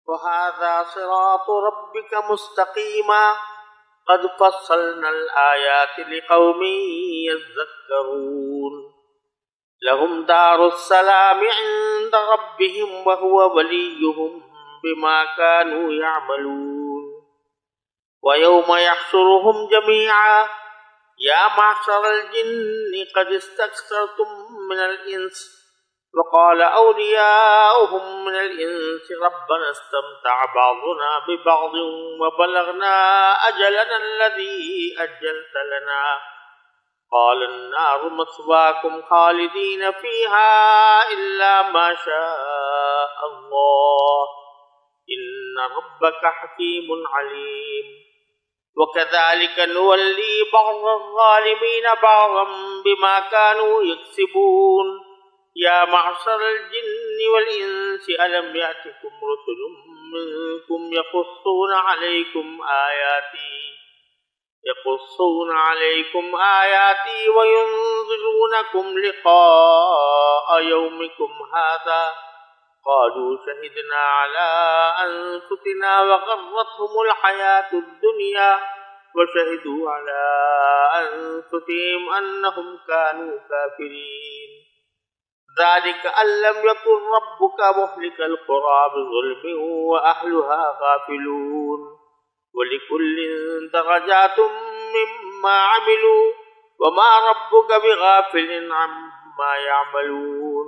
وهذا صراط ربك مستقيما قد فصلنا الآيات لقوم يذكرون لهم دار السلام عند ربهم وهو وليهم بما كانوا يعملون ويوم يحشرهم جميعا يا معشر الجن قد استكثرتم من الإنس وقال أولياؤهم من الإنس ربنا استمتع بعضنا ببعض وبلغنا أجلنا الذي أجلت لنا قال النار مثواكم خالدين فيها إلا ما شاء الله إن ربك حكيم عليم وكذلك نولي بعض الظالمين بعضا بما كانوا يكسبون يا معشر الجن والإنس ألم يأتكم رسل منكم يقصون عليكم آياتي وينذرونكم لقاء يومكم هذا قالوا شهدنا على أنفسنا وغرتهم الحياة الدنيا وشهدوا على أنفسهم أنهم كانوا كافرين ذلك أن لم يكن ربك مهلك القرى بظلم وأهلها غافلون ولكل درجات مما عملوا وما ربك بغافل عما يعملون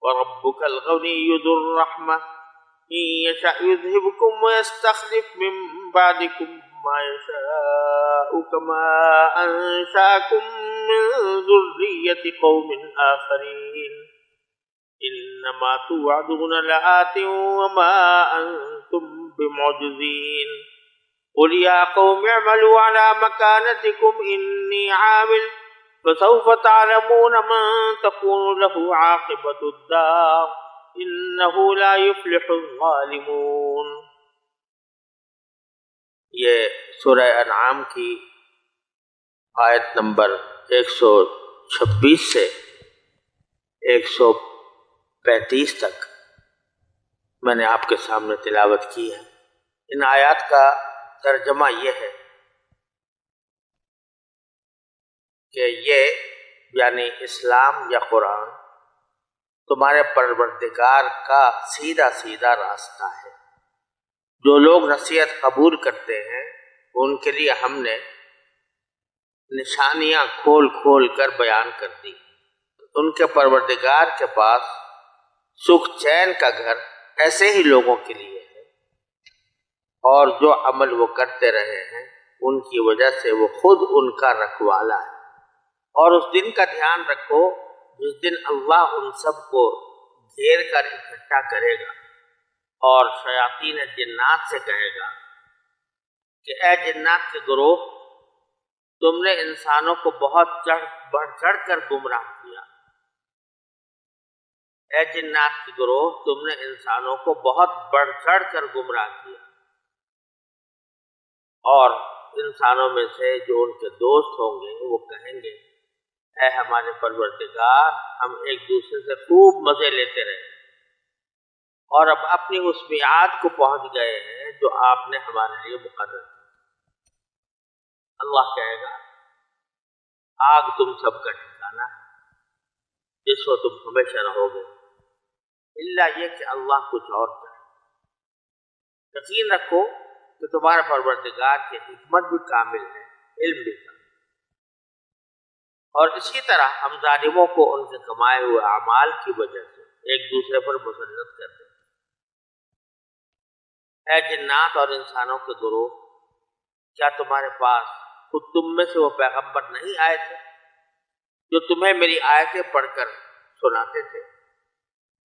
وربك الغني ذو الرحمة إن يشأ يذهبكم ويستخلف من بعدكم ما يشاء كما أنشأكم من ذرية قوم آخرين إنما توعدون لآت وما أنتم بمعجزين قل يا قوم اعملوا على مكانتكم إني عامل فسوف تعلمون من تكون له عاقبة الدار إنه لا يفلح الظالمون. یہ سورہ انعام کی آیت نمبر 126 سے 135 تک میں نے آپ کے سامنے تلاوت کی ہے. ان آیات کا ترجمہ یہ ہے کہ یہ یعنی اسلام یا قرآن تمہارے پروردگار کا سیدھا سیدھا راستہ ہے. جو لوگ نصیحت قبول کرتے ہیں ان کے لیے ہم نے نشانیاں کھول کھول کر بیان کر دی. ان کے پروردگار کے پاس سکھ چین کا گھر ایسے ہی لوگوں کے لیے ہے اور جو عمل وہ کرتے رہے ہیں ان کی وجہ سے وہ خود ان کا رکھوالا ہے. اور اس دن کا دھیان رکھو جس دن اللہ ان سب کو گھیر کر اکٹھا کرے گا اور شیاطین جنات سے کہے گا کہ اے جنات کے گروہ تم نے انسانوں کو بہت بڑھ چڑھ کر گمراہ کیا. اے جنات کے گروہ تم نے انسانوں کو بہت بڑھ چڑھ کر گمراہ کیا. اور انسانوں میں سے جو ان کے دوست ہوں گے وہ کہیں گے اے ہمارے پروردگار ہم ایک دوسرے سے خوب مزے لیتے رہے اور اب اپنی اس میعاد کو پہنچ گئے ہیں جو آپ نے ہمارے لیے مقرر کی. اللہ کہے گا آگ تم سب کا ٹھکانا ہے جس کو تم ہمیشہ رہو گے الا یہ کہ اللہ کچھ اور چاہے. یقین رکھو کہ تمہارے پروردگار کی حکمت بھی کامل ہے علم بھی کامل. اور اسی طرح ہم ظالموں کو ان کے کمائے ہوئے اعمال کی وجہ سے ایک دوسرے پر مسلط کر دیں. اے جنات اور انسانوں کے گروہ کیا تمہارے پاس خود تم میں سے وہ پیغمبر نہیں آئے تھے جو تمہیں میری آیتیں پڑھ کر سناتے تھے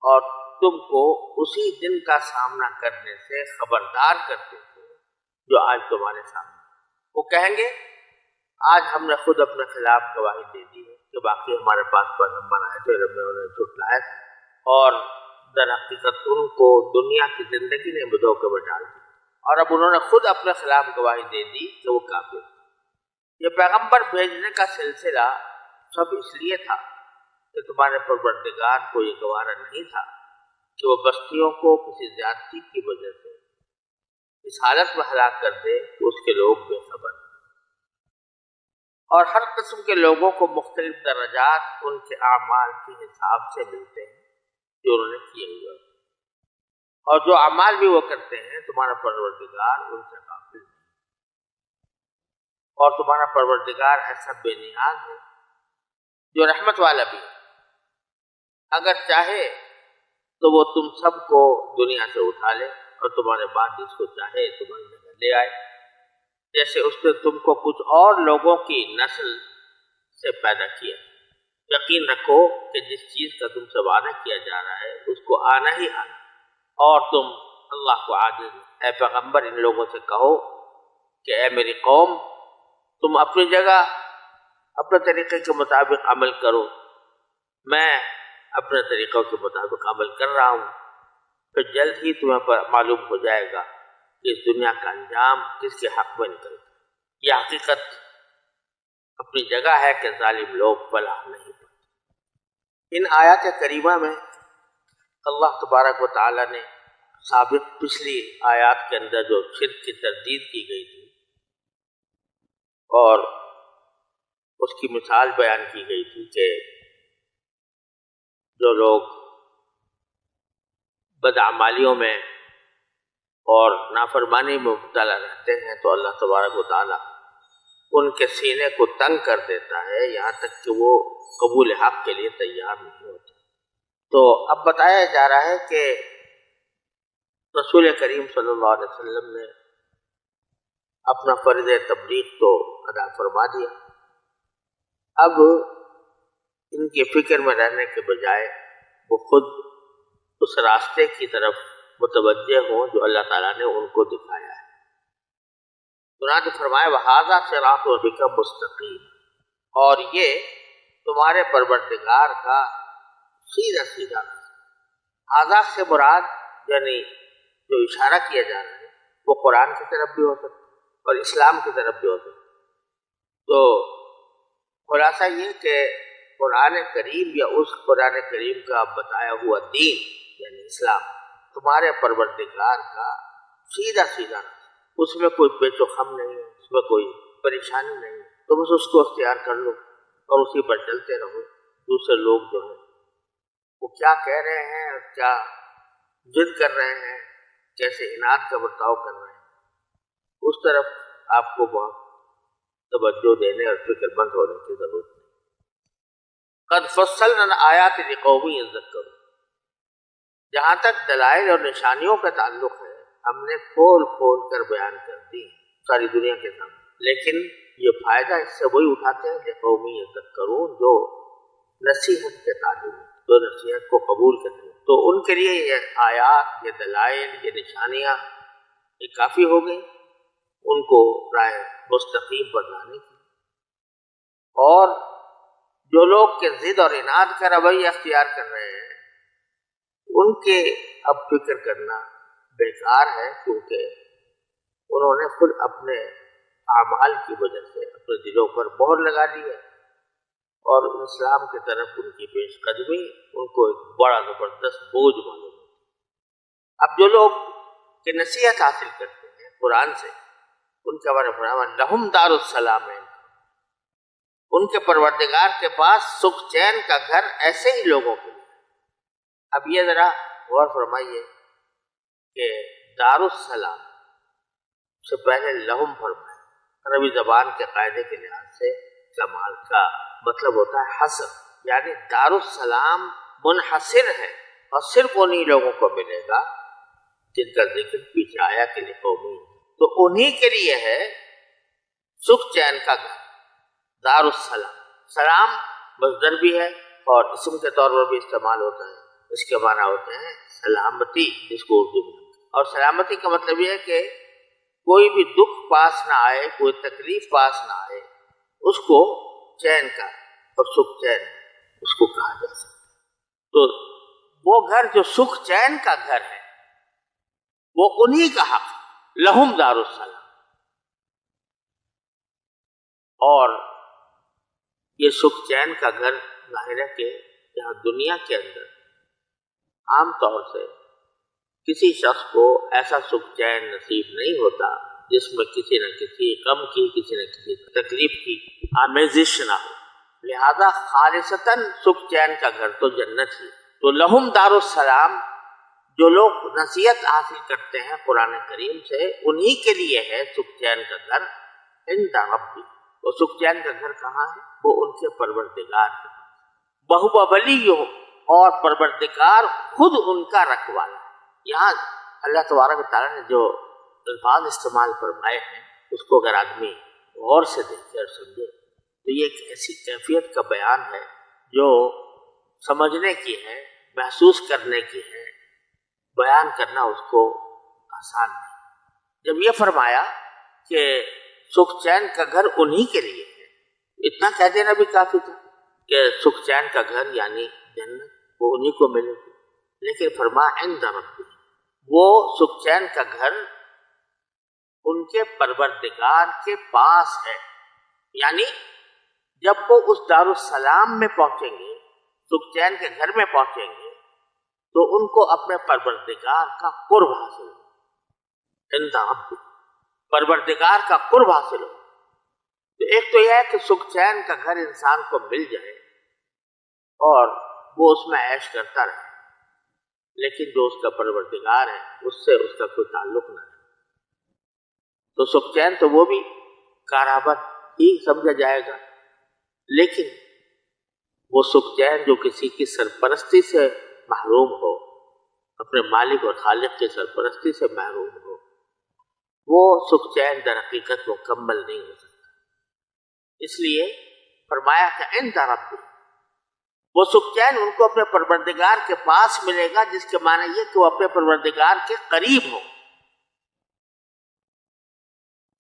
اور تم کو اسی دن کا سامنا کرنے سے خبردار کرتے تھے جو آج تمہارے سامنے. وہ کہیں گے آج ہم نے خود اپنے خلاف گواہی دے دی ہے کہ باقی ہمارے پاس پیغمبر آئے تھے رب نے انہیں جھٹلایا تھا اور در حقیقت ان کو دنیا کی زندگی نے دھوکے میں ڈال دی اور اب انہوں نے خود اپنے خلاف گواہی دے دی کہ وہ کافر تھے. یہ پیغمبر بھیجنے کا سلسلہ سب اس لیے تھا کہ تمہارے پروردگار کو یہ گوارا نہیں تھا کہ وہ بستیوں کو کسی زیادتی کی وجہ سے اس حالت میں ہلاک کر دے کہ اس کے لوگ بے خبر، اور ہر قسم کے لوگوں کو مختلف درجات ان کے اعمال کے حساب سے ملتے ہیں جو انہوں نے کیے ہوئے ہوتے ہیں، اور جو اعمال بھی وہ کرتے ہیں تمہارا پروردگار ان سے غافل نہیں، اور تمہارا پروردگار ایسا بے نیاز ہے جو رحمت والا بھی ہے، اگر چاہے تو وہ تم سب کو دنیا سے اٹھا لے اور تمہارے بعد جس کو چاہے تمہاری جگہ لے آئے، جیسے اس نے تم کو کچھ اور لوگوں کی نسل سے پیدا کیا۔ یقین رکھو کہ جس چیز کا تم سے وعدہ کیا جا رہا ہے اس کو آنا ہی آنا، اور تم اللہ کو عاجز، اے پیغمبر ان لوگوں سے کہو کہ اے میری قوم، تم اپنی جگہ اپنے طریقے کے مطابق عمل کرو، میں اپنے طریقوں کے مطابق عمل کر رہا ہوں، پھر جلد ہی تمہیں پر معلوم ہو جائے گا کہ اس دنیا کا انجام کس کے حق میں نکلتا ہے۔ یہ حقیقت اپنی جگہ ہے کہ ظالم لوگ فلاح نہیں پاتے۔ ان آیات کریمہ میں اللہ تبارک و تعالی نے سابق پچھلی آیات کے اندر جو شرک کی تردید کی گئی تھی اور اس کی مثال بیان کی گئی تھی کہ جو لوگ بدعمالیوں میں اور نافرمانی میں مبتلا رہتے ہیں تو اللہ تبارک و تعالی ان کے سینے کو تنگ کر دیتا ہے یہاں تک کہ وہ قبول حق کے لیے تیار نہیں ہوتے۔ تو اب بتایا جا رہا ہے کہ رسول کریم صلی اللہ علیہ وسلم نے اپنا فرض تبلیغ تو ادا فرما دیا، اب ان کی فکر میں رہنے کے بجائے وہ خود اس راستے کی طرف متوجہ ہوں جو اللہ تعالیٰ نے ان کو دکھایا ہے۔ چنانچہ فرمایا وَهَذَا صِرَاطُ رَبِّكَ مُسْتَقِيمٌ، اور یہ تمہارے پروردگار کا سیدھا سیدھا ہاذا سے مراد یعنی جو اشارہ کیا جا رہا ہے وہ قرآن کی طرف بھی ہو سکتا ہے اور اسلام کی طرف بھی ہو سکتا ہے۔ تو خلاصہ یہ کہ قرآن کریم یا اس قرآن کریم کا بتایا ہوا دین یعنی اسلام تمہارے پروردگار کا سیدھا سیدھا، اس میں کوئی پیچ و خم نہیں ہے، اس میں کوئی پریشانی نہیں ہے، تم اس کو اختیار کر لو اور اسی پر چلتے رہو۔ دوسرے لوگ جو ہیں وہ کیا کہہ رہے ہیں اور کیا ضد کر رہے ہیں، کیسے اناد کا برتاؤ کر رہے ہیں، اس طرف آپ کو بہت توجہ دینے اور فکر مند ہونے کی ضرورت ہے۔ قد فصلنا الآیات لقوم یذکرون، جہاں تک دلائل اور نشانیوں کا تعلق ہے ہم نے کھول کھول کر بیان کر دی ساری دنیا کے سامنے، لیکن یہ فائدہ اس سے وہی اٹھاتے ہیں لقوم یذکرون جو نصیحت کے تعلق ہے، جو نصیحت کو قبول کرتے ہیں، تو ان کے لیے یہ آیات، یہ دلائل، یہ نشانیاں یہ کافی ہو گئی ان کو راہ مستقیم پر لانے کی۔ اور جو لوگ کے ضد اور اناد کا رویہ اختیار کر رہے ہیں ان کے اب فکر کرنا بیکار ہے، کیونکہ انہوں نے خود اپنے اعمال کی وجہ سے اپنے دلوں پر مہر لگا لی ہے، اور اسلام کی طرف ان کی پیش قدمی ان کو ایک بڑا زبردست بوجھ معلوم ہے۔ اب جو لوگ کہ نصیحت حاصل کرتے ہیں قرآن سے ان کے بارے میں لہم دار السلام ہے، ان کے پروردگار کے پاس سکھ چین کا گھر ایسے ہی لوگوں کے لیے۔ اب یہ ذرا غور فرمائیے کہ دار السلام سے پہلے لہم فرمایا، عربی زبان کے قاعدے کے لحاظ سے کمال کا مطلب ہوتا ہے حصر، یعنی دار السلام منحصر ہے اور صرف انہی لوگوں کو ملے گا جن کا ذکر پیچھے آیا کہ لقومی، تو انہی کے لیے ہے سکھ چین کا گھر دار السلام۔ سلام مصدر بھی ہے اور اسم کے طور پر بھی استعمال ہوتا ہے، اس کے معنی ہوتے ہیں سلامتی، جس کو اردو میں، اور سلامتی کا مطلب یہ ہے کہ کوئی بھی دکھ پاس نہ آئے، کوئی تکلیف پاس نہ آئے، اس کو چین کا اور سکھ چین اس کو کہا جا سکتا ہے۔ تو وہ گھر جو سکھ چین کا گھر ہے وہ انہی کا حق ہے، لہم دار السلام۔ اور یہ سکھ چین کا گھر ظاہر ہے کہ یہاں دنیا کے اندر عام طور سے کسی شخص کو ایسا سکھ چین نصیب نہیں ہوتا جس میں کسی نہ کسی غم کی، کسی نہ کسی تکلیف کی آمیزش نہ ہو. لہذا خالصتاً سکھ چین کا گھر تو جنت ہی. تو لہم دار السلام، جو لوگ نصیحت حاصل کرتے ہیں قرآن کریم سے، انہی کے لیے ہے سکھ چین کا گھر عند ربی. وہ سکھ چین کا گھر کہاں ہے؟ وہ ان کے پروردگار کے پاس. وَهُوَ وَلِيُّهُمْ، اور پروردگار خود ان کا رکھوالا. یہاں اللہ تبارک و تعالیٰ نے جو الفاظ استعمال فرمائے ہیں اس کو اگر آدمی غور سے دیکھے اور سمجھے تو یہ ایک ایسی کیفیت کا بیان ہے جو سمجھنے کی ہے، محسوس کرنے کی ہے، بیان کرنا اس کو آسان نہیں. جب یہ فرمایا کہ سکھ چین کا گھر انہی کے لیے ہے، اتنا کہہ دینا بھی کافی تھا کہ سکھ چین کا گھر یعنی جنت وہ انہی کو ملے گی. لیکن فرمایا عند ربی، وہ سکھ چین کا گھر ان کے پروردگار کے پاس ہے. یعنی جب وہ اس دارالسلام میں پہنچیں گے، سکھ چین کے گھر میں پہنچیں گے، تو ان کو اپنے پروردگار کا قرب حاصل ہو. عند ربی، پروردگار کا قرب حاصل ہو. تو ایک تو یہ ہے کہ سکھ چین کا گھر انسان کو مل جائے اور وہ اس میں عیش کرتا رہے، لیکن جو اس کا پروردگار ہے اس سے اس کا کوئی تعلق نہ ہے. تو سکھ چین تو وہ بھی کارآمد ہی سمجھا جائے گا، لیکن وہ سکھ چین جو کسی کی سرپرستی سے محروم ہو، اپنے مالک اور خالق کی سرپرستی سے محروم ہو، وہ سکھ چین در حقیقت مکمل نہیں ہو سکتا. اس لیے فرمایا کہ عند ربی، وہ سکھ چین ان کو اپنے پروردگار کے پاس ملے گا، جس کے معنی یہ کہ وہ اپنے پروردگار کے قریب ہو.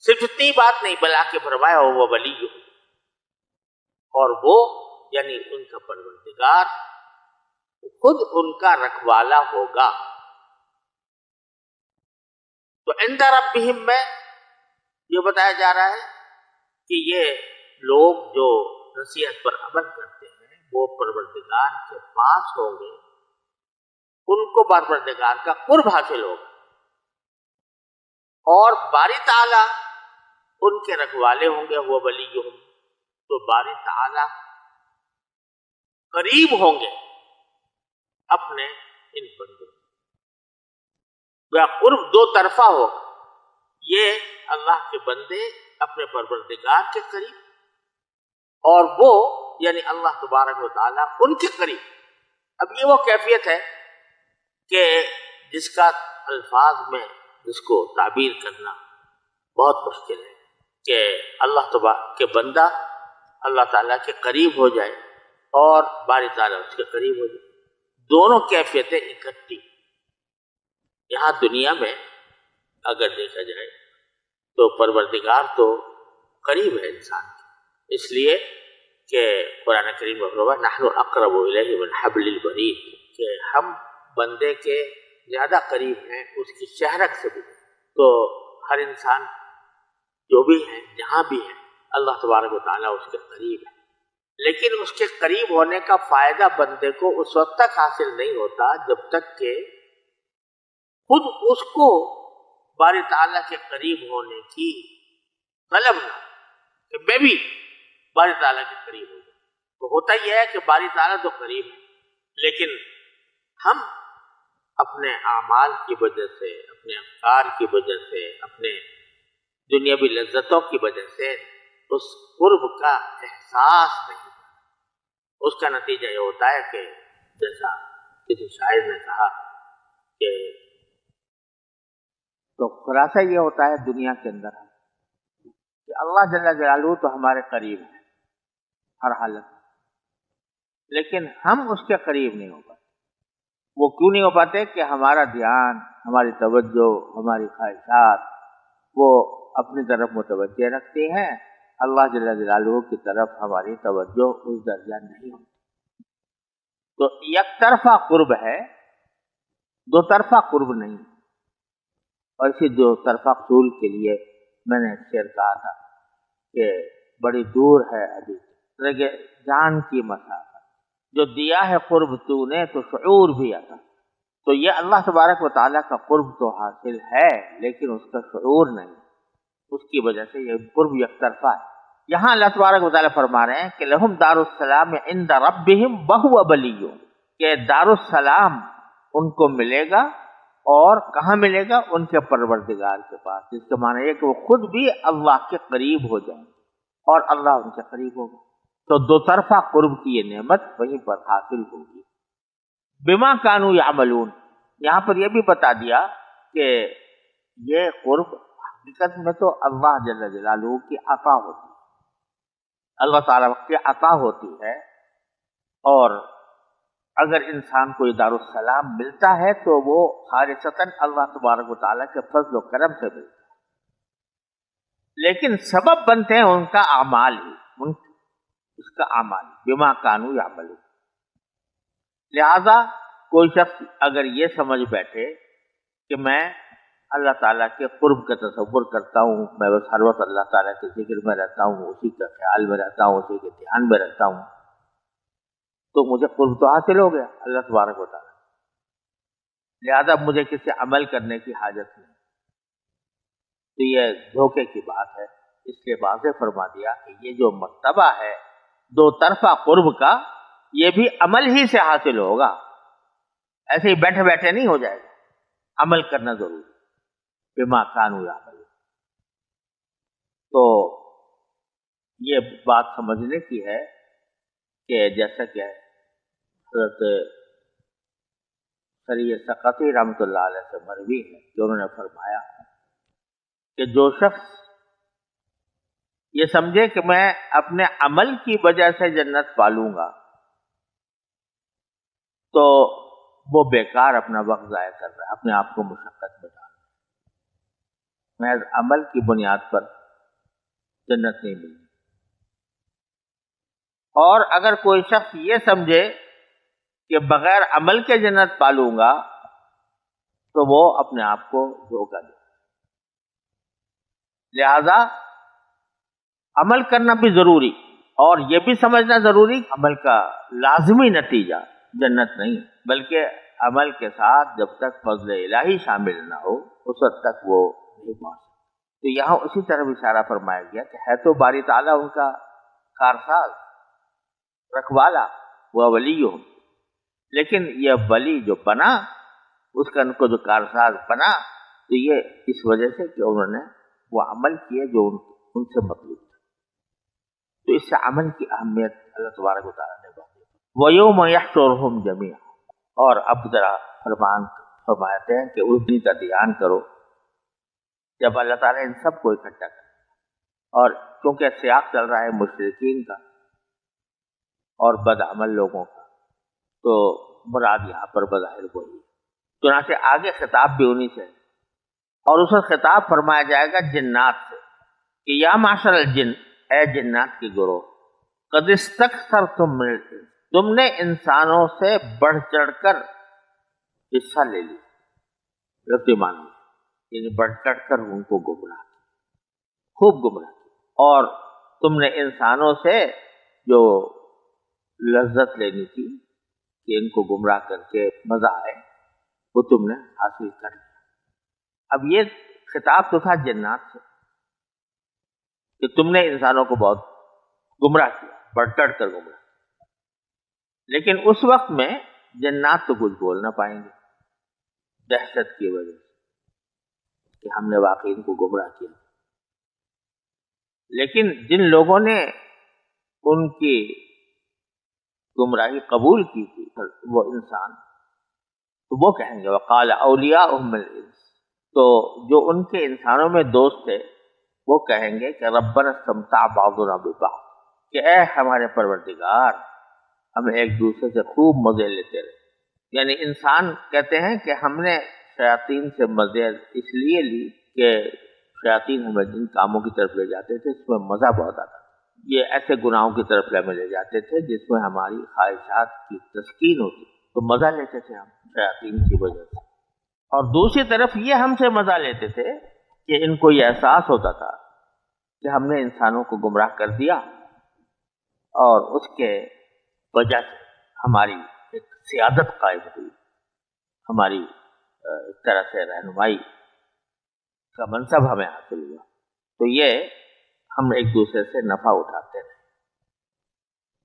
صرف اتنی بات نہیں بلکہ فرمایا وہ ولی، اور وہ یعنی ان کا پروردگار خود ان کا رکھوالا ہوگا. تو عند ربہم میں یہ بتایا جا رہا ہے کہ یہ لوگ جو نصیحت پر عمل کرتے ہیں وہ پروردگار کے پاس ہوں گے، ان کو پروردگار کا قرب حاصل ہوگا، اور باری تعالیٰ ان کے رکھوالے ہوں گے. وہ ولیہم، تو باری تعالیٰ قریب ہوں گے اپنے ان بندوں. قرب دو طرفہ ہوگا، یہ اللہ کے بندے اپنے پروردگار کے قریب، اور وہ یعنی اللہ تبارک و تعالیٰ ان کے قریب. اب یہ وہ کیفیت ہے کہ جس کا الفاظ میں جس کو تعبیر کرنا بہت مشکل ہے کہ اللہ تبارک کے بندہ اللہ تعالیٰ کے قریب ہو جائے اور باری تعالیٰ اس کے قریب ہو جائے. دونوں کیفیتیں اکٹھی یہاں دنیا میں اگر دیکھا جائے تو پروردگار تو قریب ہے انسان کے، اس لیے کہ قرآن کریم میں فرمایا نحن اقرب الیہ من حبل الورید، کہ ہم بندے کے زیادہ قریب ہیں اس کی شہرک سے بھی. تو ہر انسان جو بھی ہے جہاں بھی ہے اللہ تبارک و تعالیٰ اس کے قریب ہے، لیکن اس کے قریب ہونے کا فائدہ بندے کو اس وقت تک حاصل نہیں ہوتا جب تک کہ خود اس کو باری تعالیٰ کے قریب ہونے کی طلب نہ، کہ میں بھی باری تعالیٰ کے قریب ہو جائے. تو ہوتا یہ ہے کہ باری تعالیٰ تو قریب ہے، لیکن ہم اپنے اعمال کی وجہ سے، اپنے افکار کی وجہ سے، اپنے دنیاوی لذتوں کی وجہ سے اس قرب کا احساس نہیں کرتے. اس کا نتیجہ یہ ہوتا ہے کہ جیسا کسی شاعر نے کہا کہ تو خلاصہ یہ ہوتا ہے دنیا کے اندر کہ اللہ جل جلالہ تو ہمارے قریب ہے ہر حالت میں، لیکن ہم اس کے قریب نہیں ہو پاتے. وہ کیوں نہیں ہو پاتے؟ کہ ہمارا دھیان، ہماری توجہ، ہماری خواہشات وہ اپنی طرف متوجہ رکھتے ہیں، اللہ جل جلالہ کی طرف ہماری توجہ اس درجہ نہیں ہوتی. تو یک طرفہ قرب ہے، دو طرفہ قرب نہیں. اور اسی دو طرفہ قرب کے لیے میں نے شعر کہا تھا کہ بڑی دور ہے ابھی جان کی مسافت، جو دیا ہے قرب تو نے تو شعور بھی آتا. تو یہ اللہ تبارک و تعالیٰ کا قرب تو حاصل ہے لیکن اس کا شعور نہیں، اس کی وجہ سے یہ قرب یک طرفہ ہے۔ یہاں اللہ تبارک و تعالیٰ فرما رہے ہیں کہ لہم دار السلام عند ربہم وہو ولی، کہ دار السلام ان کو ملے گا، اور کہاں ملے گا؟ ان کے پروردگار کے پاس، جس کا معنی ہے کہ وہ خود بھی اللہ کے قریب ہو جائیں اور اللہ ان کے قریب ہوگا۔ تو دو طرفہ قرب کی یہ نعمت وہیں پر حاصل ہوگی۔ بما کانوا یعملون، یہاں پر یہ بھی بتا دیا کہ یہ قرب حقیقت میں تو اللہ جل جلالہ کی عطا ہوتی ہے، اللہ تعالیٰ کی عطا ہوتی ہے، اور اگر انسان کو یہ دار السلام ملتا ہے تو وہ خالصتاً اللہ تبارک و تعالیٰ کے فضل و کرم سے ملتا ہے، لیکن سبب بنتے ہیں ان کا اعمال ہی، اس کا اعمال بما کانوا یعملون۔ لہذا کوئی شخص اگر یہ سمجھ بیٹھے کہ میں اللہ تعالیٰ کے قرب کا تصور کرتا ہوں، میں بس ہر وقت اللہ تعالیٰ کے ذکر میں رہتا ہوں، اسی کا خیال میں رہتا ہوں، اسی کے دھیان میں رہتا ہوں، تو مجھے قرب تو حاصل ہو گیا اللہ تبارک و تعالیٰ، لہذا مجھے کسی عمل کرنے کی حاجت نہیں۔ تو یہ دھوکے کی بات ہے، اس لیے واضح فرما دیا کہ یہ جو مرتبہ ہے دو طرفہ قرب کا، یہ بھی عمل ہی سے حاصل ہوگا، ایسے ہی بیٹھے بیٹھے نہیں ہو جائے گا، عمل کرنا ضروری بما کانوا یعملون۔ تو یہ بات سمجھنے کی ہے کہ جیسا کہ حضرت سری سقطی رحمۃ اللہ علیہ سے مروی ہے کہ انہوں نے فرمایا کہ جو شخص یہ سمجھے کہ میں اپنے عمل کی وجہ سے جنت پالوں گا تو وہ بیکار اپنا وقت ضائع کر رہا ہے، اپنے آپ کو مشقت میں ڈال رہا ہے، محض عمل کی بنیاد پر جنت نہیں ملتی۔ اور اگر کوئی شخص یہ سمجھے کہ بغیر عمل کے جنت پالوں گا تو وہ اپنے آپ کو دھوکہ دے۔ لہذا عمل کرنا بھی ضروری، اور یہ بھی سمجھنا ضروری عمل کا لازمی نتیجہ جنت نہیں، بلکہ عمل کے ساتھ جب تک فضل الہی شامل نہ ہو اس وقت تک وہ نہیں پہنچ سکتا۔ تو یہاں اسی طرح اشارہ فرمایا گیا کہ ہے تو باری تعالیٰ ان کا کارساز رکھوالا، وہ ولی ہو، لیکن یہ ولی جو بنا، اس کا ان کو جو کارساز بنا، تو یہ اس وجہ سے کہ انہوں نے وہ عمل کیے جو ان سے مطلوب تھا۔ تو اس سے عمل کی اہمیت اللہ تبارک و تعالیٰ نے بتائی۔ وَيَوْمَ يَحْشُرُهُمْ جَمِيعًا، اور اب ذرا فرماتے ہیں کہ اس دن کا دھیان کرو جب اللہ تعالیٰ ان سب کو اکٹھا کرے، اور کیونکہ سیاق چل رہا ہے مشرکین کا اور بد عمل لوگوں کا، تو مراد یہاں پر بظاہر وہی، چنانچہ آگے خطاب بھی انہی سے، اور اس وقت خطاب فرمایا جائے گا جنات سے کہ یا معشر الجن، اے جنات کی گروہ، قد استکثرتم من الانس، تم نے انسانوں سے بڑھ چڑھ کر حصہ لے لی، لفظی معنی یعنی بڑھ چڑھ کر ان کو گمراہ، خوب گمراہ، اور تم نے انسانوں سے جو لذت لینی تھی کہ ان کو گمراہ کر کے مزہ آئے، وہ تم نے حاصل کر لیا۔ اب یہ خطاب تو تھا جنات سے کہ تم نے انسانوں کو بہت گمراہ کیا، بڑھ چڑھ کر گمراہ، لیکن اس وقت میں جنات تو کچھ بول نہ پائیں گے دہشت کی وجہ سے کہ ہم نے واقعی ان کو گمراہ کیا۔ لیکن جن لوگوں نے ان کی گمراہی قبول کی تھی وہ انسان، تو وہ کہیں گے وقال اولیاؤہم الانس، تو جو ان کے انسانوں میں دوست تھے وہ کہیں گے کہ ربنا استمتع بعضنا ببعض، کہ اے ہمارے پروردگار ہم ایک دوسرے سے خوب مزے لیتے رہے۔ یعنی انسان کہتے ہیں کہ ہم نے شیاطین سے مزے اس لیے لی کہ شیاطین ہمیں جن کاموں کی طرف لے جاتے تھے اس میں مزہ بہت آتا تھا، یہ ایسے گناہوں کی طرف ہمیں لے جاتے تھے جس میں ہماری خواہشات کی تسکین ہوتی، تو مزہ لیتے تھے ہم شیاطین کی وجہ سے۔ اور دوسری طرف یہ ہم سے مزہ لیتے تھے کہ ان کو یہ احساس ہوتا تھا کہ ہم نے انسانوں کو گمراہ کر دیا، اور اس کے وجہ سے ہماری ایک سیادت قائم ہوئی، ہماری ایک طرح سے رہنمائی کا منصب ہمیں حاصل ہوا. تو یہ ہم ایک دوسرے سے نفع اٹھاتے رہے.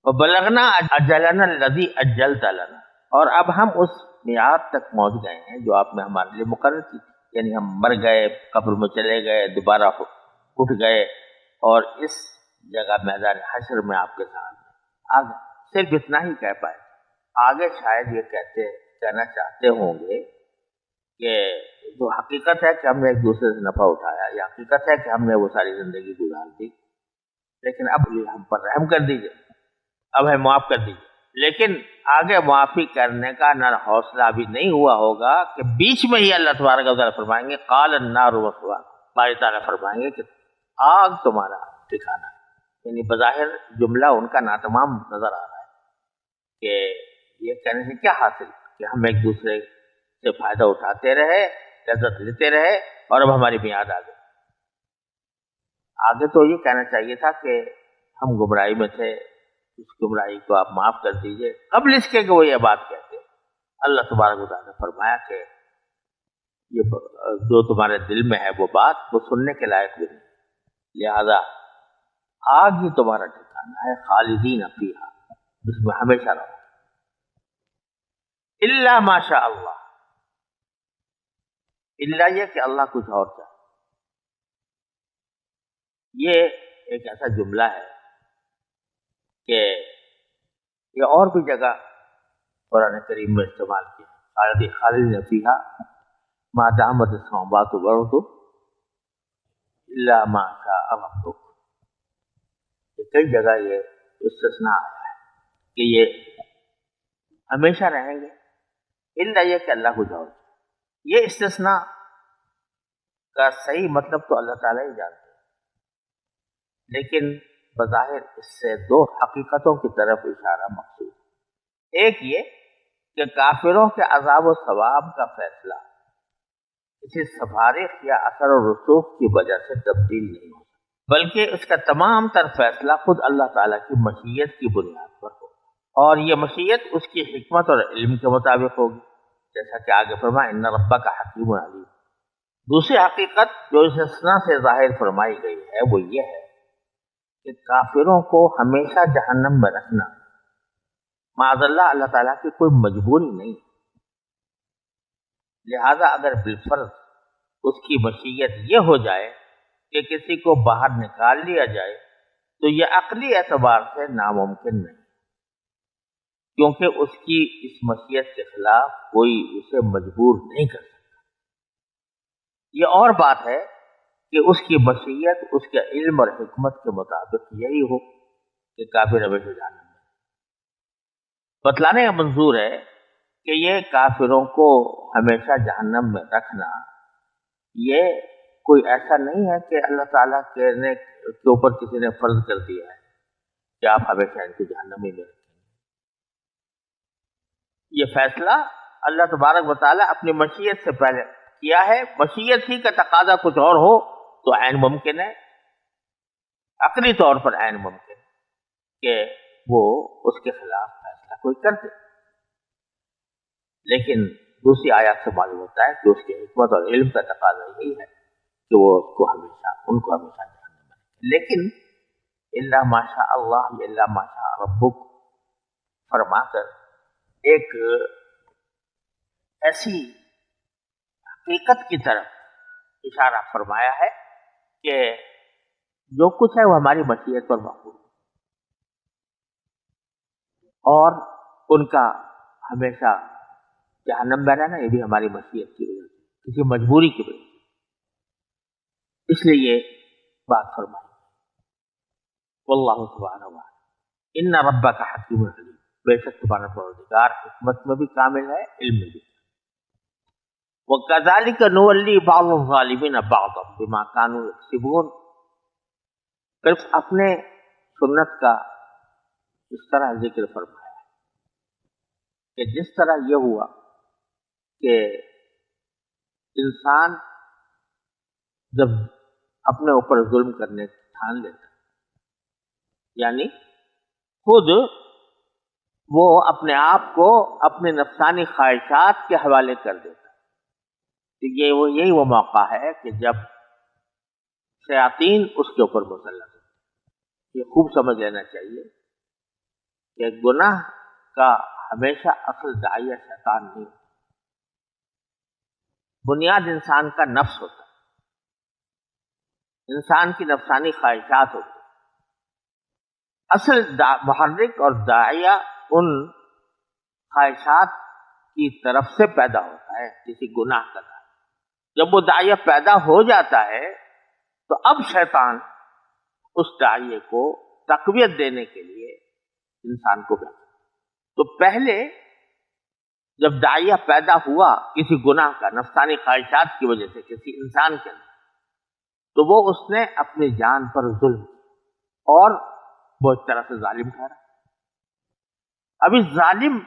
وَبَلَغْنَا أَجَلَنَا الَّذِي أَجَّلْتَ لَنَا، اور اب ہم اس میعاد تک پہنچ گئے ہیں جو آپ نے ہمارے لیے مقرر کی تھی. یعنی ہم مر گئے، قبر میں چلے گئے، دوبارہ اٹھ گئے اور اس جگہ میدان حشر میں آپ کے ساتھ آ گئے. صرف اتنا ہی کہہ پائے. آگے شاید یہ کہنا چاہتے ہوں گے کہ جو حقیقت ہے کہ ہم نے ایک دوسرے سے نفع اٹھایا، یا حقیقت ہے کہ ہم نے وہ ساری زندگی گزار دی، لیکن اب ہم پر رحم کر دیجیے، اب ہمیں معاف کر دیجیے. لیکن آگے معافی کرنے کا نہ حوصلہ ابھی نہیں ہوا ہوگا کہ بیچ میں ہی اللہ تبارک و تعالیٰ فرمائیں گے قال النار مثواکم، باری تعالیٰ فرمائیں گے کہ آگ تمہارا ٹھکانہ ہے. یعنی بظاہر جملہ ان کا ناتمام نظر آ رہا ہے کہ یہ کہنے سے کیا حاصل کہ ہم ایک دوسرے سے فائدہ اٹھاتے رہے، لذت لیتے رہے، اور اب ہماری میعاد آ گئی. آگے تو یہ کہنا چاہیے تھا کہ ہم گمراہی میں تھے، اس گمراہی کو آپ معاف کر دیجئے. قبل اس کے کہ وہ یہ بات کہتے، اللہ تبارک و تعالیٰ نے فرمایا کہ یہ جو تمہارے دل میں ہے وہ بات وہ سننے کے لائق بھی نہیں، لہذا آگ ہی تمہارا ٹھکانہ ہے، خالدین فیہا، اس میں ہمیشہ رہو. الا ما شاء اللہ، الا یہ کہ اللہ کچھ اور چاہے. یہ ایک ایسا جملہ ہے کہ یہ اور بھی جگہ قرآن کریم میں استعمال کیا. خالدین فیہا ما دامت السماوات والارض الا ما شاء ربک. کئی جگہ یہ استثناء آیا ہے کہ یہ ہمیشہ رہیں گے، الا یہ کہ اللہ کچھ اور. یہ استثناء کا صحیح مطلب تو اللہ تعالیٰ ہی جانتے ہیں، لیکن بظاہر اس سے دو حقیقتوں کی طرف اشارہ مقصود. ایک یہ کہ کافروں کے عذاب و ثواب کا فیصلہ کسی سفارش یا اثر و رسوخ کی وجہ سے تبدیل نہیں ہوتا، بلکہ اس کا تمام تر فیصلہ خود اللہ تعالیٰ کی مشیت کی بنیاد پر ہوگا، اور یہ مشیت اس کی حکمت اور علم کے مطابق ہوگی، جیسا کہ آگے فرمایا ان ربک حکیم علیم. دوسری حقیقت جو اس استثناء سے ظاہر فرمائی گئی ہے وہ یہ ہے کہ کافروں کو ہمیشہ جہنم میں رکھنا معاذ اللہ اللہ تعالیٰ کی کوئی مجبوری نہیں. لہذا اگر بالفرض اس کی مشیت یہ ہو جائے کہ کسی کو باہر نکال لیا جائے تو یہ عقلی اعتبار سے ناممکن نہیں، کیونکہ اس کی اس مشیت کے خلاف کوئی اسے مجبور نہیں کر سکتا. یہ اور بات ہے کہ اس کی مشیت اس کے علم اور حکمت کے مطابق یہی ہو کہ کافر ہمیشہ جہنم میں. بتلانے کا منظور ہے کہ یہ کافروں کو ہمیشہ جہنم میں رکھنا یہ کوئی ایسا نہیں ہے کہ اللہ تعالیٰ کے اوپر کسی نے فرض کر دیا ہے کہ آپ ہمیشہ ان کو جہنم میں رکھیں. یہ فیصلہ اللہ تبارک و تعالیٰ اپنی مشیت سے پہلے کیا ہے. مشیت ہی کا تقاضا کچھ اور ہو تو عین ممکن ہے، عقلی طور پر عین ممکن کہ وہ اس کے خلاف فیصلہ کوئی کر دے. لیکن دوسری آیات سے معلوم ہوتا ہے کہ اس کی حکمت اور علم کا تقاضا یہی ہے کہ وہ ان کو ہمیشہ جہنم میں. لیکن الا ما شاء اللہ، الا ما شاء ربک فرما کر ایک ایسی حقیقت کی طرف اشارہ فرمایا ہے کہ جو کچھ ہے وہ ہماری مشیت پر محفوظ ہے، اور ان کا ہمیشہ جہنم میں رہنا یہ بھی ہماری مشیت کی وجہ سے، کسی مجبوری کی وجہ سے. اس لیے یہ بات فرمائی. واللہ سبحانہ وتعالی ان ربک حکیم علیم، بے شک تمہارا پروردگار حکمت میں بھی کامل ہے، علم میں بھی. وَكَذَلِكَ نُوَلِّي بَعْضَ الظَّالِمِينَ بَعْضًا بِمَا كَانُوا يَكْسِبُونَ. صرف اپنے سنت کا اس طرح ذکر فرمایا کہ جس طرح یہ ہوا کہ انسان جب اپنے اوپر ظلم کرنے ٹھان لیتا، یعنی خود وہ اپنے آپ کو اپنے نفسانی خواہشات کے حوالے کر دیتا ہے۔ تو یہی وہ موقع ہے کہ جب شیاطین اس کے اوپر مسلط ہوتے۔ یہ خوب سمجھ لینا چاہیے کہ گناہ کا ہمیشہ اصل داعیہ شیطان نہیں ہوتا، بنیاد انسان کا نفس ہوتا ہے، انسان کی نفسانی خواہشات ہوتی ہیں۔ اصل محرک اور داعیہ ان خواہشات کی طرف سے پیدا ہوتا ہے، کسی گناہ کا داعیہ۔ جب وہ داعیہ پیدا ہو جاتا ہے تو اب شیطان اس داعیے کو تقویت دینے کے لیے انسان کو بھیجتا۔ تو پہلے جب داعیہ پیدا ہوا کسی گناہ کا نفسانی خواہشات کی وجہ سے کسی انسان کے اندر، تو وہ اس نے اپنی جان پر ظلم کیا اور وہ ایک طرح سے ظالم ٹھہرا۔ اب اس ظالم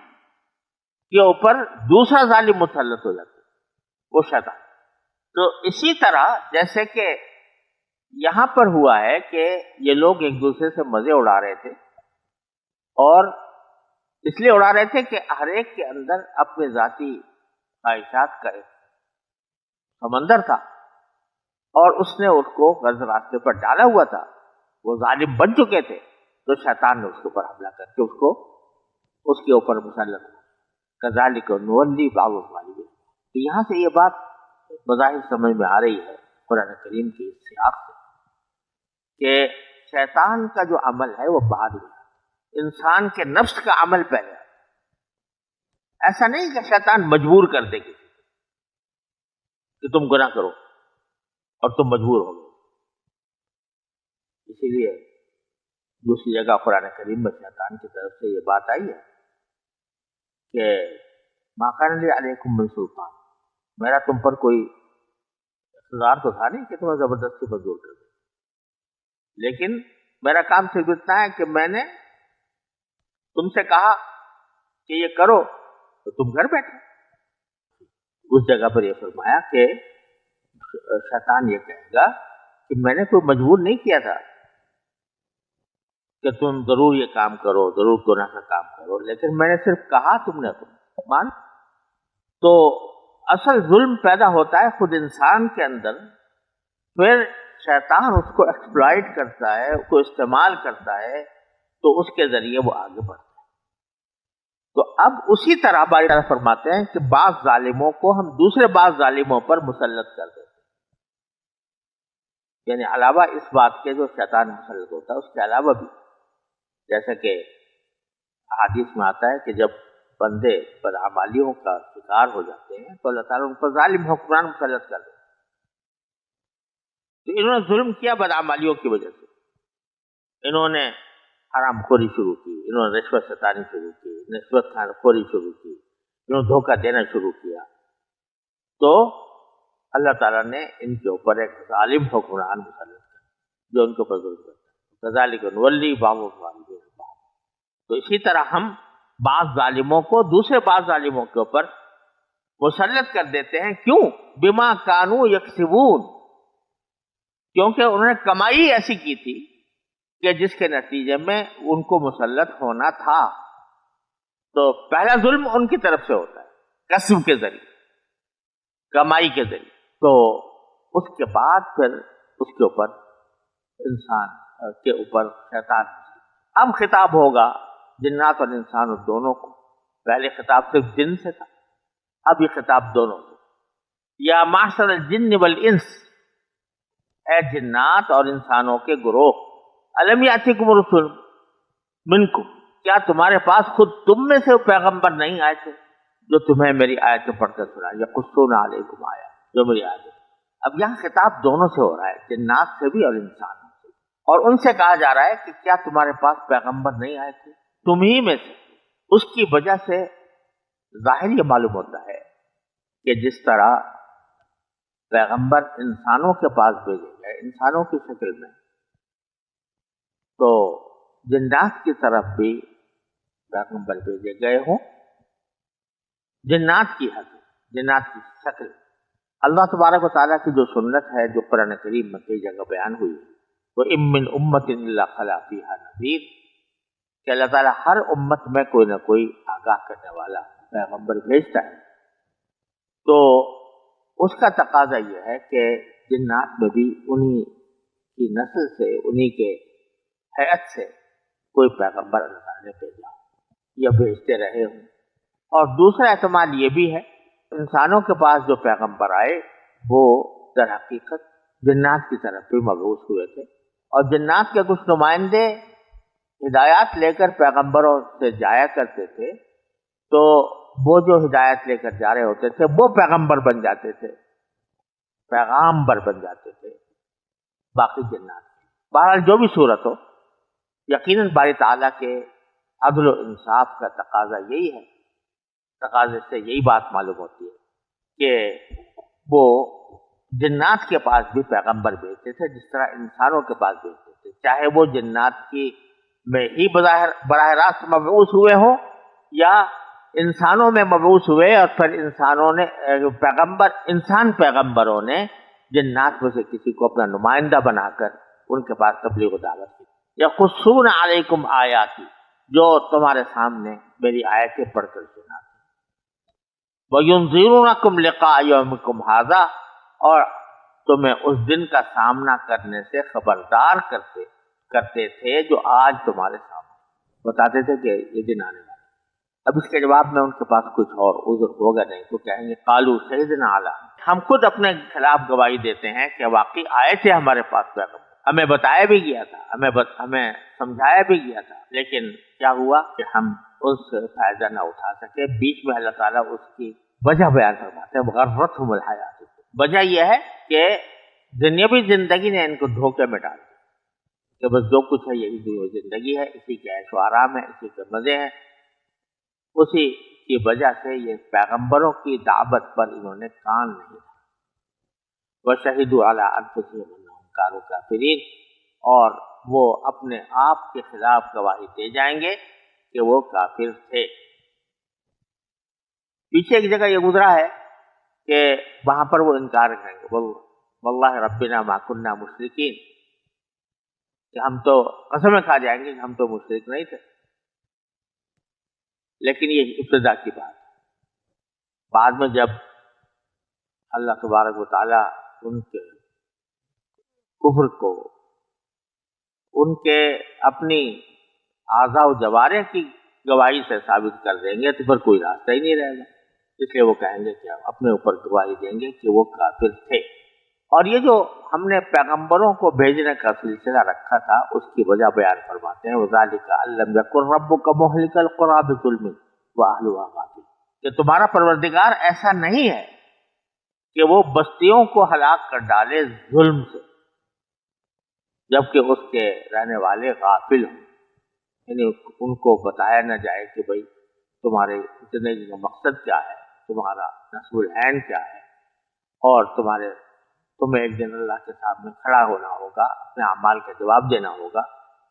کے اوپر دوسرا ظالم مسلط ہو جاتا ہے، وہ شیطان۔ تو اسی طرح جیسے کہ یہاں پر ہوا ہے کہ یہ لوگ ایک دوسرے سے مزے اڑا رہے تھے، اور اس لیے اڑا رہے تھے کہ ہر ایک کے اندر اپنے ذاتی خواہشات کا ایک سمندر تھا، اور اس نے اس کو غلط راستے پر ڈالا ہوا تھا، وہ ظالم بن چکے تھے، تو شیطان نے اس کے اوپر حملہ کر کے اس کے اوپر مسلط ہوا۔ کذالک نولی بعض الظالمین۔ تو یہاں سے یہ بات بظاہر سمجھ میں آ رہی ہے قرآن کریم کی اس سیاق سے کہ شیطان کا جو عمل ہے وہ بعد میں، انسان کے نفس کا عمل پہلے۔ ایسا نہیں کہ شیطان مجبور کر دے گی کہ تم گناہ کرو اور تم مجبور ہو گئے۔ اسی لیے دوسری جگہ قرآن کریم میں شیطان کی طرف سے یہ بات آئی ہے کہ ما کان لی علیکم من سلطان، میرا تم پر کوئی اقتدار تو تھا نہیں کہ تمہیں زبردستی مجبور کر دے، لیکن میرا کام صرف اتنا ہے کہ میں نے تم سے کہا کہ یہ کرو تو تم گھر بیٹھے۔ اس جگہ پر یہ فرمایا کہ شیطان یہ کہے گا کہ میں نے کوئی مجبور نہیں کیا تھا کہ تم ضرور یہ کام کرو، ضرور گناہ کا کام کرو، لیکن میں نے صرف کہا، تم نے مان۔ تو اصل ظلم پیدا ہوتا ہے خود انسان کے اندر، پھر شیطان اس کو ایکسپلائٹ کرتا ہے، اس کو استعمال کرتا ہے، تو اس کے ذریعے وہ آگے بڑھتا ہے۔ تو اب اسی طرح باری تعالیٰ فرماتے ہیں کہ بعض ظالموں کو ہم دوسرے بعض ظالموں پر مسلط کر دیتے ہیں، یعنی علاوہ اس بات کے جو شیطان مسلط ہوتا ہے اس کے علاوہ بھی، جیسا کہ حدیث میں آتا ہے کہ جب بندے بدعمالیوں کا شکار ہو جاتے ہیں تو اللہ تعالیٰ ان پر ظالم حکمران مسلط کر دیتے ہیں۔ تو انہوں نے ظلم کیا بدعمالیوں کی وجہ سے، انہوں نے حرام خوری شروع کی، انہوں نے رشوت ستانی شروع کی، نسبت خوری شروع کی، انہوں نے دھوکہ دینا شروع کیا، تو اللہ تعالیٰ نے ان کے اوپر ایک ظالم حکمران مسلط کیا جو ان کے اوپر ظلم کرتا ہے۔ کذالک نولی بعض الظالمین بعض۔ تو اسی طرح ہم بعض ظالموں کو دوسرے بعض ظالموں کے اوپر مسلط کر دیتے ہیں۔ کیوں؟ بما کانوا یکسبون، کیونکہ انہوں نے کمائی ایسی کی تھی کہ جس کے نتیجے میں ان کو مسلط ہونا تھا۔ تو پہلا ظلم ان کی طرف سے ہوتا ہے، کسب کے ذریعے، کمائی کے ذریعے، تو اس کے بعد پھر اس کے اوپر انسان کے اوپر شیطان۔ اب خطاب ہوگا جنات اور انسان دونوں کو، پہلے خطاب صرف جن سے تھا، اب یہ خطاب دونوں سے۔ یا معشر الجن والانس، اے جنات اور انسانوں کے گروہ، الم یاتکم رسل منکم، کیا تمہارے پاس خود تم میں سے پیغمبر نہیں آئے تھے جو تمہیں میری آیتیں پڑھ کر سنائیں، یقصون علیکم آیا، جو میری آیتیں۔ اب یہاں خطاب دونوں سے ہو رہا ہے، جنات سے بھی اور انسانوں سے، اور ان سے کہا جا رہا ہے کہ کیا تمہارے پاس پیغمبر نہیں آئے تھے تم ہی میں سے۔ اس کی وجہ سے ظاہر یہ معلوم ہوتا ہے کہ جس طرح پیغمبر انسانوں کے پاس بھیجے گئے انسانوں کی شکل میں، تو جنات کی طرف بھی پیغمبر بھیجے گئے ہوں، جنات کی حد، جنات کی شکل۔ اللہ تبارک و تعالیٰ کی جو سنت ہے جو قرآن کریم میں کئی جگہ بیان ہوئی ہے، وہ ام من امت الا خلا فیہا نذیر، کہ اللہ تعالیٰ ہر امت میں کوئی نہ کوئی آگاہ کرنے والا پیغمبر بھیجتا ہے، تو اس کا تقاضا یہ ہے کہ جنات میں بھی انہی کی نسل سے، انہی کے حیات سے کوئی پیغمبر اللہ تعالیٰ نے بھیجا یا بھیجتے رہے ہوں۔ اور دوسرا احتمال یہ بھی ہے انسانوں کے پاس جو پیغمبر آئے وہ در حقیقت جنات کی طرف بھی مبعوث ہوئے تھے، اور جنات کے کچھ نمائندے ہدایات لے کر پیغمبروں سے جایا کرتے تھے، تو وہ جو ہدایت لے کر جا رہے ہوتے تھے وہ پیغمبر بن جاتے تھے، پیغامبر بن جاتے تھے باقی جنات۔ بہرحال جو بھی صورت ہو، یقیناً باری تعالیٰ کے عدل و انصاف کا تقاضا یہی ہے، تقاضے سے یہی بات معلوم ہوتی ہے کہ وہ جنات کے پاس بھی پیغمبر بھیجتے تھے جس طرح انسانوں کے پاس بھیجتے تھے، چاہے وہ جنات کی میں ہی براہ راست مبعوث ہوئے ہوں یا انسانوں میں مبعوث ہوئے، اور پھر انسانوں نے پیغمبروں نے جنات میں سے کسی کو اپنا نمائندہ بنا کر ان کے پاس تبلیغ و دعوت کی۔ یقصون علیکم آیاتی، جو تمہارے سامنے میری آیتیں پڑھ کر سناتے، وَيُنذِرُونَكُمْ لِقَاءَ يَوْمِكُمْ هَذَا، اور تمہیں اس دن کا سامنا کرنے سے خبردار کرتے تھے جو آج تمہارے سامنے، بتاتے تھے کہ یہ دن آنے والا۔ اب اس کے جواب میں ان کے پاس کچھ اور عذر ہوگا نہیں، تو کہیں گے قالوا شہدنا علی، ہم خود اپنے خلاف گواہی دیتے ہیں کہ واقعی آئے تھے ہمارے پاس پیغمبر، ہمیں بتایا بھی گیا تھا، ہمیں سمجھایا بھی گیا تھا، لیکن کیا ہوا کہ ہم اس سے فائدہ نہ اٹھا سکے۔ بیچ میں اللہ تعالیٰ اس کی وجہ بیان فرماتے ہیں، غرتھم الحیات، وجہ یہ ہے کہ دنیاوی زندگی نے ان کو دھوکے میں ڈال دیا کہ بس جو کچھ ہے یہی دنیاوی زندگی ہے، اسی کے عیش و آرام ہے، اسی کے مزے ہیں۔ اسی کی وجہ سے یہ پیغمبروں کی دعوت پر انہوں نے کان نہیں دیا۔ وَشَهِدُوا عَلَىٰ أَنفُسِهِمْ أَنَّهُمْ كَانُوا كَافِرِينَ، اور وہ اپنے آپ کے خلاف گواہی دے جائیں گے کہ وہ کافر تھے۔ پیچھے ایک جگہ یہ گزرا ہے کہ وہاں پر وہ انکار کریں گے، واللہ ربنا ما كنا مشرکین، کہ ہم تو قسمیں کھا جائیں گے کہ ہم تو مشرک نہیں تھے۔ لیکن یہ ابتدا کی بات ہے، بعد میں جب اللہ تبارک و تعالیٰ ان کے کفر کو ان کے اپنی اعضاء و جوارح کی گواہی سے ثابت کر دیں گے تو پھر کوئی راستہ ہی نہیں رہے گا، اس لیے وہ کہیں گے کہ اپنے اوپر گواہی دیں گے کہ وہ کافر تھے۔ اور یہ جو ہم نے پیغمبروں کو بھیجنے کا سلسلہ رکھا تھا اس کی وجہ بیان فرماتے ہیں، وَذَلِكَ أَن لَّمْ يَكُن رَّبُّكَ مُهْلِكَ الْقُرَىٰ بِظُلْمٍ وَأَهْلُهَا غَافِلُونَ، کہ تمہارا پروردگار ایسا نہیں ہے کہ وہ بستیوں کو ہلاک کر ڈالے ظلم سے جبکہ اس کے رہنے والے غافل ہوں، یعنی ان کو بتایا نہ جائے کہ بھئی تمہارے زندگی کا مقصد کیا ہے، تمہارا نصب العین کیا ہے، اور تمہیں ایک دن اللہ کے سامنے کھڑا ہونا ہوگا، اپنے اعمال کا جواب دینا ہوگا۔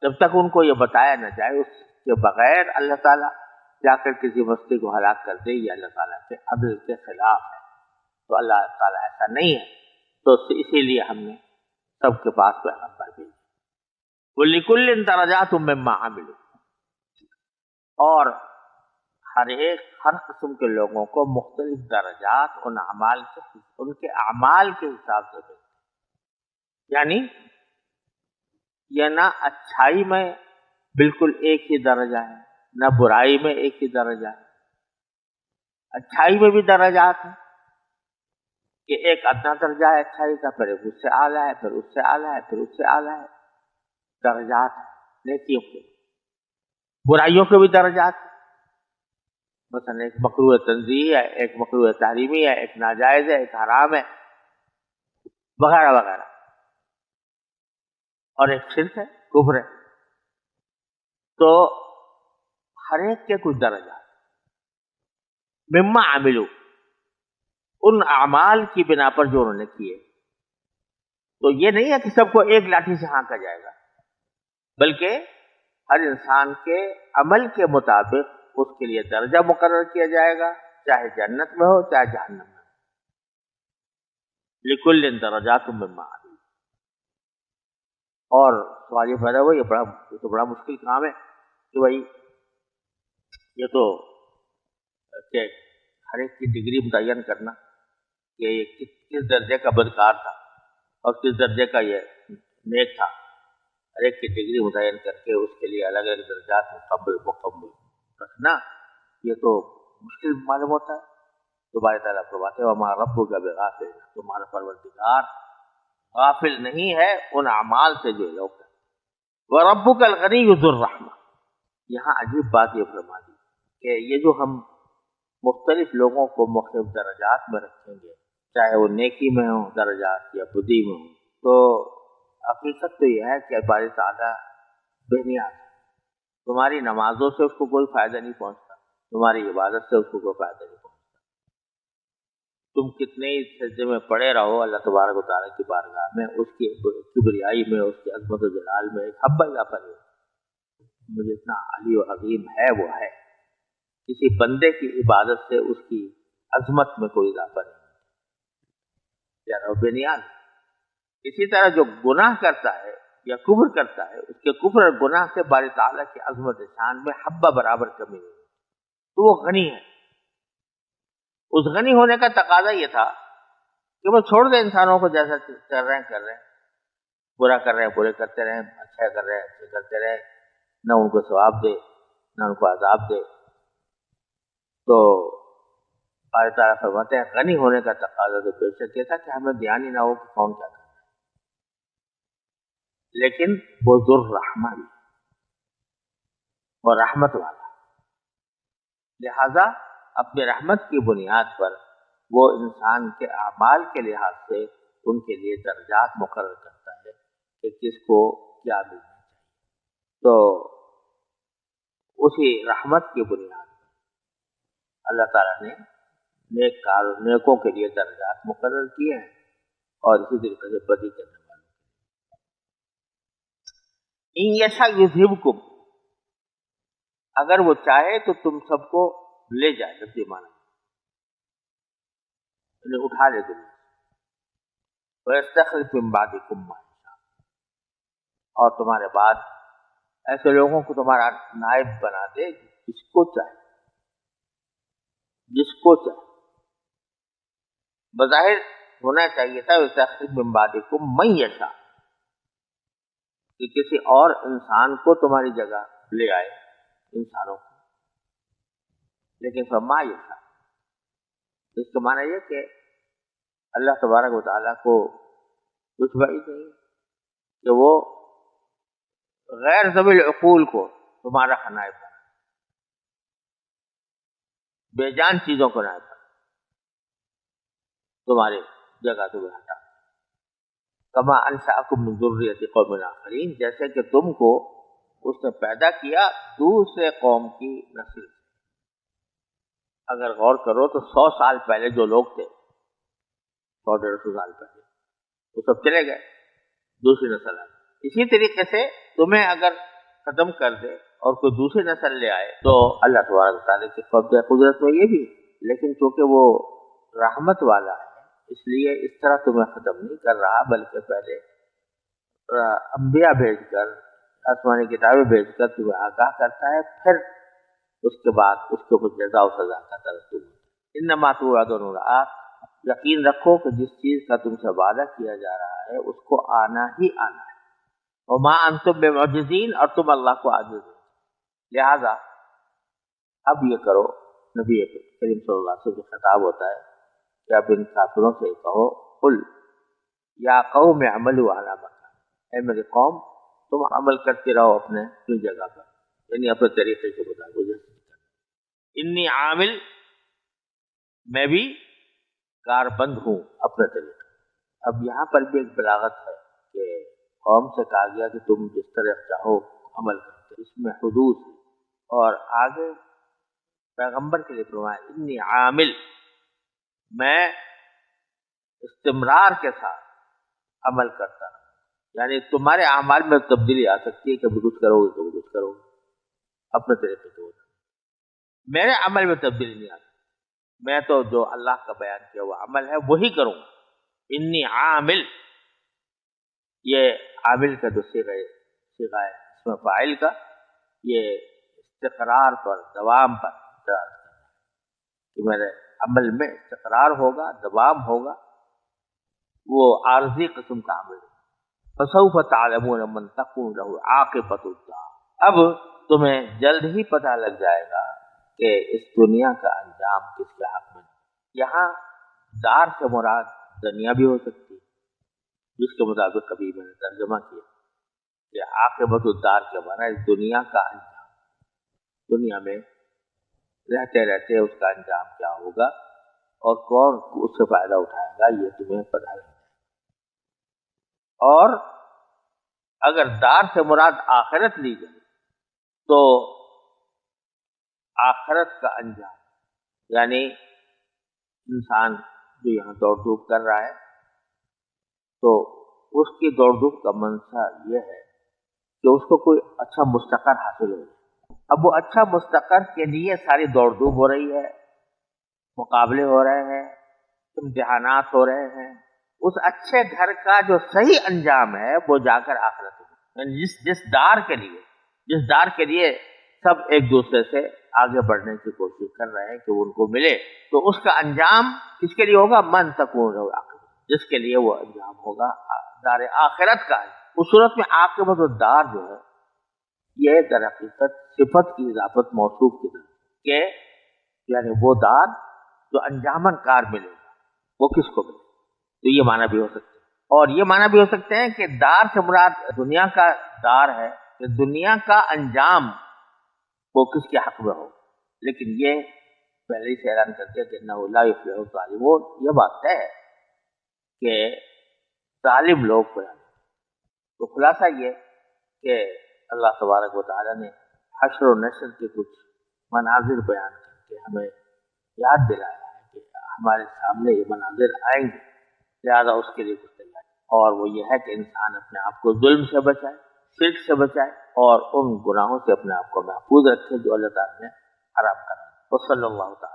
جب تک ان کو یہ بتایا نہ جائے، اس کے بغیر اللہ تعالیٰ جا کر کسی بستی کو ہلاک کر دے، یہ اللہ تعالیٰ کے عدل کے خلاف ہے۔ تو اللہ تعالیٰ ایسا نہیں ہے، تو اسی لیے ہم نے سب کے پاس پیغمبر بھیجے۔ وَلِكُلٍّ دَرَجَاتٌ مِّمَّا عَمِلُوا، اور ہر قسم کے لوگوں کو مختلف درجات ان کے اعمال کے حساب سے ملتے، یعنی یہ نہ اچھائی میں بالکل ایک ہی درجہ ہے، نہ برائی میں ایک ہی درجہ ہے۔ اچھائی میں بھی درجات ہیں کہ ایک ادنا درجہ ہے اچھائی کا، پھر اس سے اعلیٰ ہے، پھر اس سے اعلیٰ ہے، پھر اس سے اعلیٰ ہے، درجات ہیں نیکیوں کے۔ برائیوں کے بھی درجات ہیں، مثلا ایک مکروہ تنزیہی ہے، ایک مکروہ تحریمی ہے، ایک ناجائز ہے، ایک حرام ہے، وغیرہ وغیرہ، اور ایک شرک ہے، کفر ہے۔ تو ہر ایک کے کچھ درجات، مما عملو، ان اعمال کی بنا پر جو انہوں نے کیے۔ تو یہ نہیں ہے کہ سب کو ایک لاٹھی سے ہانکا جائے گا، بلکہ ہر انسان کے عمل کے مطابق اس کے لیے درجہ مقرر کیا جائے گا، چاہے جنت میں ہو چاہے جہنم میں ہو۔ لِكُلٍّ دَرَجَاتٌ مِّمَّا عَمِلُوا۔ اور سوال یہ پیدا ہوا، یہ تو بڑا مشکل کام ہے کہ بھائی یہ تو کہ ہر ایک کی ڈگری متعین کرنا کہ یہ کس درجے کا بدکار تھا اور کس درجے کا یہ نیک تھا، ہر ایک کی ڈگری متعین کر کے اس کے لیے الگ الگ درجات مکمل رکھنا، یہ تو مشکل معلوم ہوتا ہے۔ تو باری تعالیٰ فرماتے ہیں وَمَا رَبُّكَ بِغَافِلٍ، تمہارا پروردگار غافل نہیں ہے ان اعمال سے جو لوگ کرتے۔ وَرَبُّكَ الْغَنِيُّ ذُو الرَّحْمَةِ، یہاں عجیب بات یہ فرما دی کہ یہ جو ہم مختلف لوگوں کو مختلف درجات میں رکھیں گے، چاہے وہ نیکی میں ہوں درجات یا بدی میں ہوں، تو حقیقت تو یہ ہے کہ باری تعالیٰ بے نیاز ہے۔ تمہاری نمازوں سے اس کو کوئی فائدہ نہیں پہنچتا، تمہاری عبادت سے اس کو کوئی فائدہ نہیں پہنچتا، تم کتنے ہی سجدے میں پڑے رہو اللہ تبارک و تعالیٰ کی بارگاہ میں، اس کی کبریائی میں، اس کی عظمت و جلال میں ایک حبہ اضافہ نہیں ہوتا۔ مجھے اتنا علی و عظیم ہے وہ ہے، کسی بندے کی عبادت سے اس کی عظمت میں کوئی اضافہ نہیں ہوتا، یار بے نیاز۔ اسی طرح جو گناہ کرتا ہے یا کفر کرتا ہے، اس کے کفر اور گناہ سے باری تعالیٰ کی عظمت شان میں حبہ برابر کمی نہیں ہے، تو وہ غنی ہے۔ اس غنی ہونے کا تقاضا یہ تھا کہ وہ چھوڑ دے انسانوں کو جیسا کر رہے ہیں، برا کر رہے ہیں برے کرتے رہیں، اچھا کر رہے ہیں اچھے کرتے رہے، نہ ان کو ثواب دے نہ ان کو عذاب دے۔ تو اللہ تعالیٰ فرماتے ہیں غنی ہونے کا تقاضا تو بے شک یہ تھا کہ ہمیں دھیان ہی نہ ہو کہ کون کیا کرتا ہے، لیکن وہ ذو الرحمہ بھی اور رحمت والا، لہذا اپنے رحمت کی بنیاد پر وہ انسان کے اعمال کے لحاظ سے ان کے لیے درجات مقرر کرتا ہے کہ کس کو کیا ملنا چاہیے۔ تو اسی رحمت کی بنیاد پر اللہ تعالیٰ نے نیکوں کے لیے درجات مقرر کیے ہیں، اور اسی طریقے سے بدی کرنے والوں ان یشاء یذہبکم، اگر وہ چاہے تو تم سب کو لے جائے، لفظی معنی انہیں اٹھا لے دنیا سے، وَيَسْتَخْلِفْ مِن بَعْدِكُم مَّا يَشَاءُ، اور تمہارے بعد ایسے لوگوں کو تمہارا نائب بنا دے جس کو چاہے، جس کو چاہے۔ بظاہر ہونا چاہیے تھا وَيَسْتَخْلِفْ مِن بَعْدِكُم مَّن يَشَاءُ، کہ کسی اور انسان کو تمہاری جگہ لے آئے انسانوں کو، لیکن فما یشاء، اس کا معنی یہ کہ اللہ تبارک و تعالیٰ کو کچھ بعید نہیں کہ وہ غیر ذوی العقول کو تمہارا نائب بنا، بے جان چیزوں کو نائب بنا، تمہاری جگہ تمہیں ہٹا، کما انشأکم من ذریۃ قوم آخرین، جیسے کہ تم کو اس نے پیدا کیا دوسرے قوم کی نسل سے۔ اگر غور کرو تو 100 سال پہلے جو لوگ تھے، 100-150 سال پہلے، وہ سب چلے گئے، دوسری نسل آ گئی۔ اسی طریقے سے تمہیں اگر ختم کر دے اور کوئی دوسری نسل لے آئے تو اللہ تبارک تعالیٰ کی قبضہ قدرت میں یہ بھی، لیکن چونکہ وہ رحمت والا ہے اس لیے اس طرح تمہیں ختم نہیں کر رہا، بلکہ پہلے انبیاء بھیج کر، آسمانی کتابیں بھیج کر تمہیں آگاہ کرتا ہے، پھر اس کے بعد اس کے اوپر جزا و سزا کا ترتب ہے۔ انما توعدون لآت، یقین رکھو کہ جس چیز کا تم سے وعدہ کیا جا رہا ہے اس کو آنا ہی آنا ہے، وما انتم بمعجزین، اور تم اللہ کو عاجز نہیں۔ لہذا اب یہ کرو، نبی کریم صلی اللہ علیہ وسلم سے خطاب ہوتا ہے کہ اب ان کافروں سے کہو قل یا قوم اعملوا علی مکانتکم، اے میری قوم تم عمل کرتے رہو اپنے جگہ پر، یعنی اپنے طریقے کے مطابق، انی عامل، میں بھی کاربند ہوں اپنے طریقے۔ اب یہاں پر بھی ایک بلاغت ہے کہ قوم سے کہا گیا کہ تم جس طرح چاہو عمل کرتے، اس میں حدود ہے، اور آگے پیغمبر کے لیے فرمایا انی عامل، میں استمرار کے ساتھ عمل کرتا ہوں، یعنی تمہارے اعمال میں تبدیلی آ سکتی ہے، کبھی کچھ کرو گے کبھی کچھ کرو گے، اپنے طریقے سے ہوتا ہے، میرے عمل میں تبدیلی نہیں آتی، میں تو جو اللہ کا بیان کیا وہ عمل ہے وہی کروں گا۔ انی عامل، یہ عامل کا جو صیغہ ہے اس میں فاعل کا، یہ استقرار پر، دوام پر کہ میرے عمل میں استقرار ہوگا، دوام ہوگا، وہ عارضی قسم کا عمل ہے۔ فسوف تعلمون من تکون له عاقبۃ الدار، اب تمہیں جلد ہی پتہ لگ جائے گا کہ اس دنیا کا انجام کس کے حق میں۔ یہاں دار سے مراد دنیا بھی ہو سکتی ہے، جس کے مطابق کبھی میں نے ترجمہ کیا کہ عاقبۃ الدار کے معنی دنیا کا انجام، دنیا میں رہتے رہتے اس کا انجام کیا ہوگا اور کون اس سے فائدہ اٹھائے گا، یہ تمہیں پتہ لگے۔ اور اگر دار سے مراد آخرت لی جائے تو آخرت کا انجام، یعنی انسان جو یہاں دوڑ دھوپ کر رہا ہے تو اس کی دوڑ دھوپ کا منشا یہ ہے کہ اس کو کوئی اچھا مستقر حاصل ہو جائے۔ اب وہ اچھا مستقر کے لیے ساری دوڑ دھوپ ہو رہی ہے، مقابلے ہو رہے ہیں، امتحانات ہو رہے ہیں۔ اس اچھے گھر کا جو صحیح انجام ہے وہ جا کر آخرت میں، یعنی جس دار کے لیے سب ایک دوسرے سے آگے بڑھنے کی کوشش کر رہے ہیں کہ ان کو ملے، تو اس کا انجام کس کے لیے ہوگا؟ من تکون له عاقبۃ، جس کے لیے وہ انجام ہوگا دار آخرت کا۔ اس صورت میں عاقبۃ الدار جو ہے یہ در حقیقت صفت کی اضافت موصوف کی طرف کہ یعنی وہ دار جو انجامن کار ملے گا وہ کس کو ملے، تو یہ معنی بھی ہو سکتے ہیں۔ اور یہ معنی بھی ہو سکتے ہیں کہ دار سے مراد دنیا کا دار ہے کہ دنیا کا انجام وہ کس کے حق میں ہو، لیکن یہ پہلے ہی سے اعلان کرتے کہ انہ لا یفلح الظالمون، یہ بات طے ہے کہ ظالم لوگ بیان۔ تو خلاصہ یہ کہ اللہ تبارک و تعالیٰ نے حشر و نشر کے کچھ مناظر بیان کر کے ہمیں یاد دلایا ہے کہ ہمارے سامنے یہ مناظر آئیں گے، لہٰذا اس کے لیے کچھ تیاری، اور وہ یہ ہے کہ انسان اپنے آپ کو ظلم سے بچائے، شرک سے بچائے، اور ان گناہوں سے اپنے آپ کو محفوظ رکھے جو اللہ تعالیٰ نے حرام کرا۔ وصلی اللہ تعالیٰ